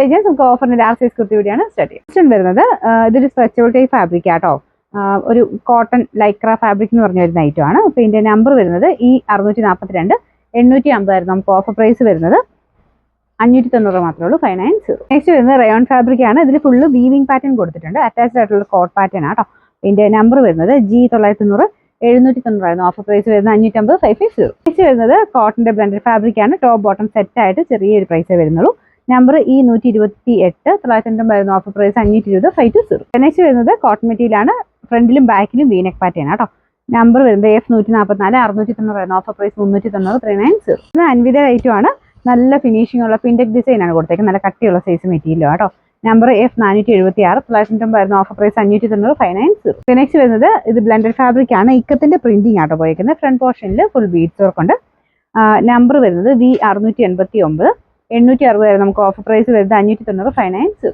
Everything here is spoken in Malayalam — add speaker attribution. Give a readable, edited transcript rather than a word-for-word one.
Speaker 1: നമുക്ക് ഓഫറിന്റെ ലാസ്റ്റ് സൈസ് കുർത്തി കൂടിയാണ് സ്റ്റാർട്ട് ചെയ്യുന്നത്. വരുന്നത് ഇതൊരു സ്ട്രെച്ചബിൾ ടൈപ്പ് ഫാബ്രിക് ആട്ടോ. ഒരു കോട്ടൺ ലൈക്ര ഫാബ്രിക് എന്ന് പറഞ്ഞ വരുന്ന ഐറ്റം ആണ്. അപ്പോൾ ഇതിന്റെ നമ്പർ വരുന്നത് ഈ 642 850 ആയിരുന്നു നമുക്ക് ഓഫർ പ്രൈസ് വരുന്നത്. 590 മാത്രമേ ഉള്ളൂ, 590. നെക്സ്റ്റ് വരുന്നത് റയോൺ ഫാബ്രിക് ആണ്. ഇതിൽ ഫുള്ള് വീവിംഗ് പാറ്റേൺ കൊടുത്തിട്ടുണ്ട്. അറ്റാച്ച്ഡ് ആയിട്ടുള്ള കോട്ട് പാറ്റേൺ ആട്ടോ. ഇതിന്റെ നമ്പർ വരുന്നത് G990 790 ആയിരുന്നു ഓഫർ പ്രൈസ് വരുന്നത്. 550 550. നെക്സ്റ്റ് വരുന്നത് കോട്ടന്റെ ബ്ലെൻഡഡ് ഫാബ്രിക് ആണ്. ടോപ്പ് ബോട്ടം സെറ്റ് ആയിട്ട് ചെറിയൊരു പ്രൈസേ വരുന്നുള്ളൂ. നമ്പർ E128 990 ആയിരുന്നു ഓഫർ പ്രൈസ്. 520 520. നെക്സ്റ്റ് വരുന്നത് കോട്ടൺ മെറ്റീരിയൽ ആണ്. ഫ്രണ്ടിലും ബാക്കിലും വീനെക്ക് പാറ്റേൺ ആട്ടോ. നമ്പർ വരുന്നത് F144 690 ആയിരുന്നു ഓഫർ പ്രൈസ്. 390 390. ഇത് അൻവിത ഐറ്റം ആണ്. നല്ല ഫിനിഷിംഗ് ഉള്ള പിൻടെക് ഡിസൈൻ ആണ് കൊടുത്തേക്കുന്നത്. നല്ല കട്ടിയുള്ള സൈസ് മെറ്റീരിയൽ ആട്ടോ. നമ്പർ F476 990 ആയിരുന്നു ഓഫർ പ്രൈസ്. 590 590. നെക്സ്റ്റ് വരുന്നത് ഇത് ബ്ലെൻഡഡ് ഫാബ്രിക് ആണ്. ഇക്കത്തിന്റെ പ്രിന്റിംഗ് ആട്ടോ പോയിരിക്കുന്നത്. ഫ്രണ്ട് പോർഷനിൽ ഫുൾ ബീഡ്സ് വർക്ക് ഉണ്ട്. നമ്പർ വരുന്നത് V689 860 ആയിരുന്നു നമുക്ക് ഓഫർ പ്രൈസ് വരുന്നത്. 590 590.